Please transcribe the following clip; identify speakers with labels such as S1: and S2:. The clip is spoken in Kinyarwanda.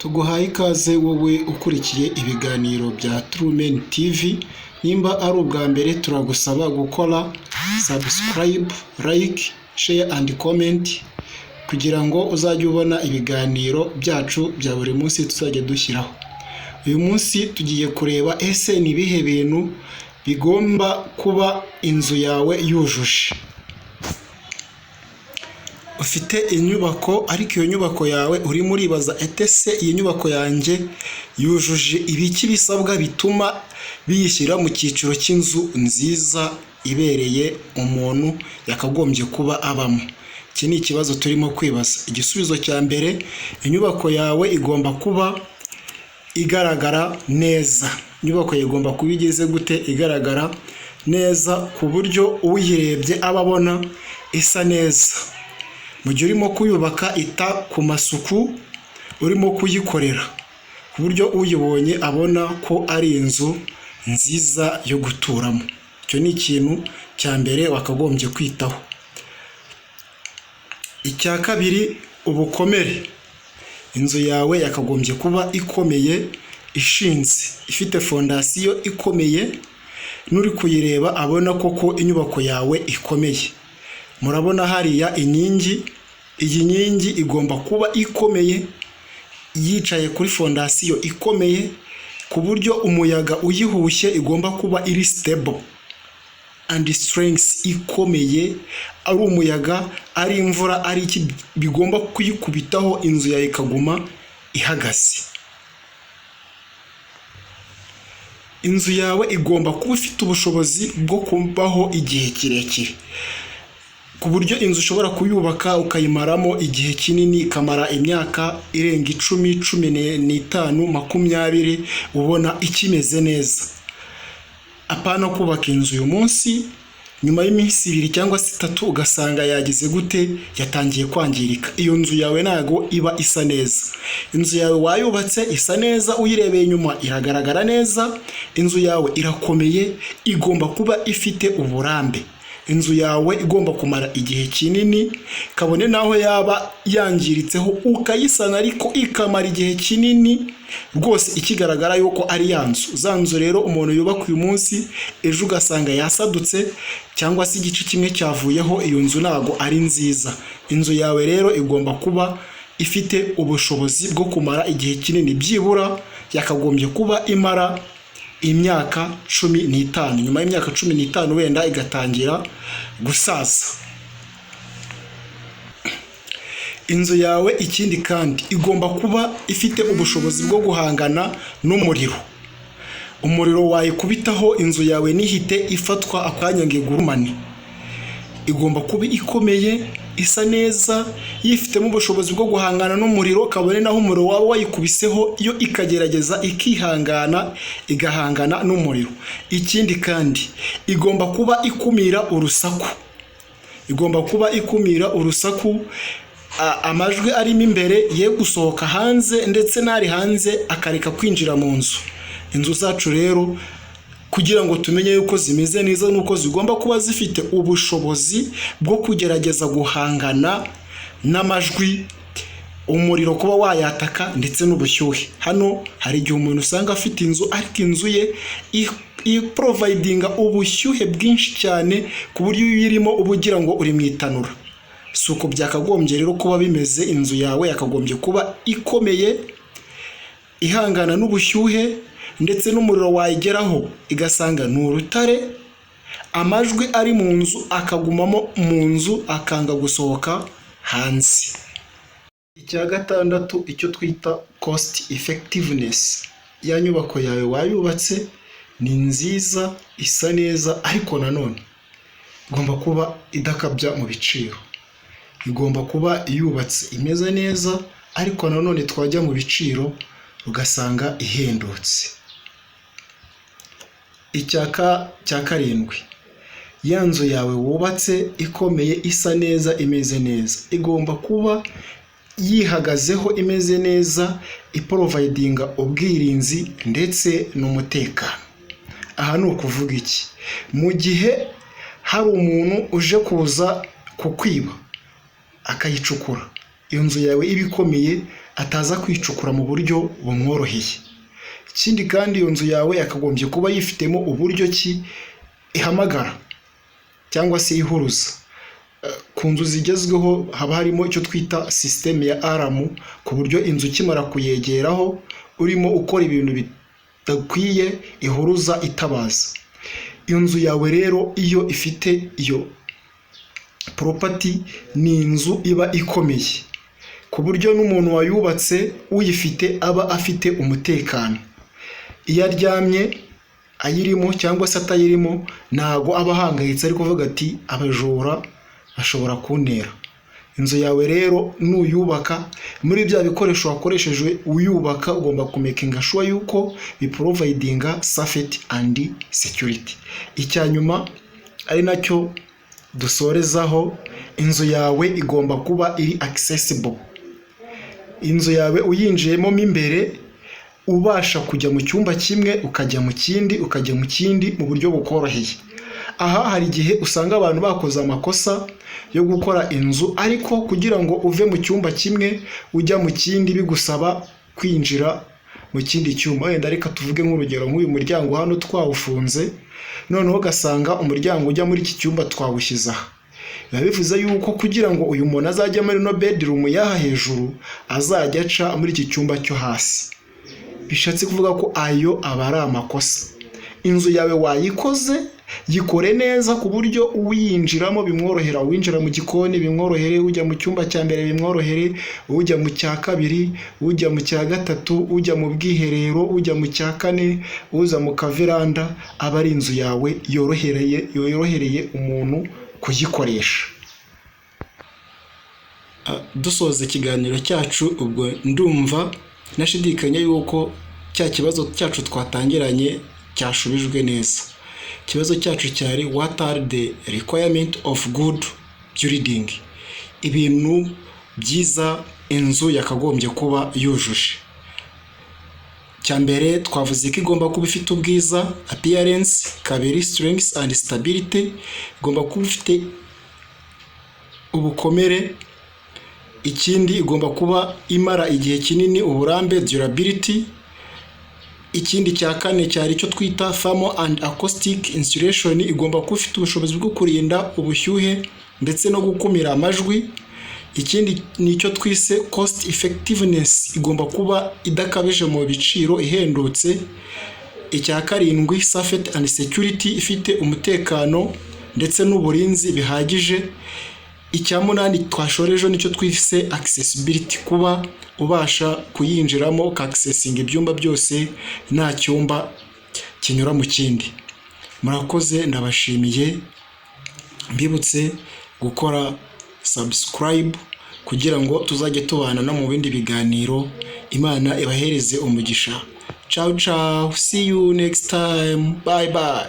S1: Tuguhaye ikaze wowe ukurikiye ibiganiro bya Truemen TV. Nimba ari ubwa mbere turagusaba gukora subscribe, like, share and comment kugira ngo uzajye ubona ibiganiro byacu bya buri munsi tuzajya dushyiraho. Uyu munsi tugiye kureba ese ni ibihe bintu bigomba kuba inzu yawe yujuje. Ufite inyubako ariko iyo nyubako yawe urimo uribaza ese iyi nyubako yanjye yujuje ibiki bisabwa bituma biyishyira mu cyiciro cy'inzu nziza ibereye umuntu yakagombye kuba abamo. Iki ni ikibazo turimo kwibaza. Igisubizo cya mbere, inyubako yawe igomba kuba igaragara neza. Inyubako igomba kuba igeze gute? Igaragara neza ku buryo uyirebye aba abona isa neza. Mu gihe urimo kuyubaka ita ku masuku urimo kuyikorera ku buryo uyibonye abona ko ari inzu nziza yo guturamo. Icyo ni ikintu cya mbere wakagombye kwitaho. Icya kabiri, ubukomere. Inzu yawe yakagombye kuba ikomeye, ishinze, ifite fondasiyo ikomeye, n'uri kuyireba abona koko inyubako yawe ikomeye. Murabona hariya inkingi, iyi nkingi igomba kuba ikomeye, yicaye kuri fondasiyo ikomeye ku buryo umuyaga uyihushye igomba kuba iri stable and strength ikomeye. Ari umuyaga, ari imvura, ari iki, bigomba kuyikubitaho inzu yawe ikaguma ihagaze. Inzu yawe igomba kuba ifite ubushobozi bwo kubaho igihe kirekire, ku buryo inzu ushobora kuyubaka ukayimaramo igihe kinini, ikamara imyaka irenga 10, 15, 20, ubona ikimeze neza. Apana kubaka inzu uyu munsi, nyuma y'iminsi 2 cyangwa 3 ugasanga yagize gute, yatangiye kwangirika. Iyo nzu yawe ntago iba isa neza. Inzu yawe wayubatse isa neza, uyirebeye inyuma iragaragara neza. Inzu yawe irakomeye, igomba kuba ifite uburambe. Inzu yawe igomba kumara igihe kinini, kabone naho yaba yangiritseho ukayisana ariko ikamara igihe kinini rwose ikigaragara yuko ari yanzu. Za nzu rero umuntu yubaka uyu munsi ejo ugasanga yasadutse cyangwa se igice kimwe cyavuyeho, iyo nzu ntago ari nziza. Inzu yawe rero igomba kuba ifite ubushobozi bwo kumara igihe kinini, byibura yakagombye kuba imara imyaka 15. Nyuma y'imyaka 15 wenda igatangira gusaza. Inzu yawe ikindi kandi igomba kuba ifite ubushobozi bwo guhangana n'umuriro. Umuriro wayikubitaho inzu yawe nihite ifatwa akanya ngo igurumane. Igomba kuba ikomeye, isa neza, yifitemo ubushobozi bwo guhangana n'umuriro, kabone naho umuriro waba wayikubiseho yo ikagerageza ikihangana, igahangana n'umuriro. Ikindi kandi igomba kuba ikumira urusaku. Igomba kuba ikumira urusaku, amajwi arimo imbere ye gusohoka hanze, ndetse n'ari hanze akareka kwinjira mu nzu. Inzu zacu rero kugira ngo tumenye yuko zimeze neza nuko zigomba kuba zifite ubushobozi bwo kugerageza guhangana n'amajwi, umuriro kuba wayataka, ndetse n'ubushyuhe. Hano hari igihe umuntu usanga afite inzu ariko inzu ye providinga ubushyuhe bwinshi cyane ku buryo uyirimo uba ugira ngo uri mu itanura. Si uko byakagombye rero kuba bimeze. Inzu yawe yakagombye kuba ikomeye, ihangana n'ubushyuhe, ndetse n'umuriro wayigeraho igasanga ni urutare, amajwi ari mu nzu akagumamo mu nzu akanga gusohoka hanze. Icya gatandatu, icyo twita cost effectiveness. Ya nyubako yawe wayubatse ni nziza, isa neza, ariko nanone igomba kuba idakabya mu biciro. Igomba kuba yubatse imeze neza, ariko nanone twajya mu biciro ugasanga ihendutse. Icyaka cya karindwi, ya nzu yawe wubatse ikomeye, isa neza, imeze neza, igomba kuba yihagazeho, imeze neza, iprovidinga ubwirinzi ndetse n'umutekano. Aha ni ukuvuga iki? Mu gihe hari umuntu uje kuza kukwiba akayicukura, iyo nzu yawe iba ikomeye, ataza kwicukura mu buryo bumworoheye. Ikindi kandi iyo nzu yawe yakagombye kuba yifitemo uburyo ki ihamagara cyangwa se ihuruza. Ku nzu zigezweho haba harimo icyo twita sisiteme ya aramu, ku buryo inzu ukimara kuyegeraho urimo ukora ibintu bidakwiye ihuruza itabaza. Iyo nzu yawe rero iyo ifite iyo poropati ni inzu iba ikomeye, ku buryo n'umuntu wayubatse uyifite aba afite umutekano. Iyo aryamye ayirimo cyangwa se atayirimo ntago aba ahangayitse ari kuvuga ati abajura bashobora kuntera. Inzu yawe rero nuyubaka, muri bya bikoresho wakoresheje uyubaka ugomba kumekinga sure yuko biprovidinga safety and security. Icyanyuma ari nacyo dusorezaho, inzu yawe igomba kuba iri accessible. Inzu yawe uyinjiyemo mo imbere ubasha kujya mu cyumba kimwe ukajya mu kindi ukajya mu kindi mu buryo bukoroheye. Aha hari igihe usanga abantu bakoze amakosa yo gukora inzu, ariko kugira ngo uve mu cyumba kimwe ujya mu kindi bigusaba kwinjira mu kindi cyumba. Wenda reka tuvuge nk'urugero nk'uyu muryango hano twawufunze, noneho ugasanga umuryango ujya muri iki cyumba twawushyize aha. Biba bivuze yuko kugira ngo uyu muntu azajya muri no bedroom yaha hejuru azajya aca muri iki cyumba cyo hasi. Bishatse kuvuga ko ayo aba ari amakosa. Inzu yawe wayikoze, yikore neza ku buryo uyinjiramo bimworohera, winjira mu gikoni bimworohere, ujya mu cyumba cya mbere bimworohere, ujya mu cya kabiri, ujya mu cya gatatu, ujya mu bwiherero, ujya mu cya kane, uza mu kaveranda, aba ari inzu yawe yorohereye umuntu kuyikoresha. Dusoza ikiganiro cyacu, ubwo ndumva nashidikanya yuko cya kibazo cyacu twatangiranye cyashubijwe neza. Ikibazo cyacu cyari what are the requirement of good building, ibintu byiza inzu yakagombye kuba yujuje. Cyambere twavuze ko igomba kuba ifite ubwiza appearance, kabiri strength and stability, igomba kuba ifite ubukomere. Ikindi igomba kuba imara igihe kinini, uburambe durability. Ikindi cya kane cyari icyo twita thermal and acoustic insulation, igomba kuba ifite ubushobozi bwo kurinda ubushyuhe ndetse no gukumira amajwi. Ikindi ni icyo twise cost effectiveness, igomba kuba idakabije mu biciro, ihendutse. Icya karindwi safety and security, ifite umutekano ndetse n'uburinzi bihagije. Icya munani twashoreje nicyo twise accessibility, kuba ubasha kuyinjiramo ukaccessinga ibyumba byose nta cyumba kinyura mu kindi. Murakoze, ndabashimiye. Mbibutse gukora subscribe kugira ngo tuzajye tubana no mu bindi biganiro. Imana ibahereze umugisha. Ciao ciao, see you next time, bye bye.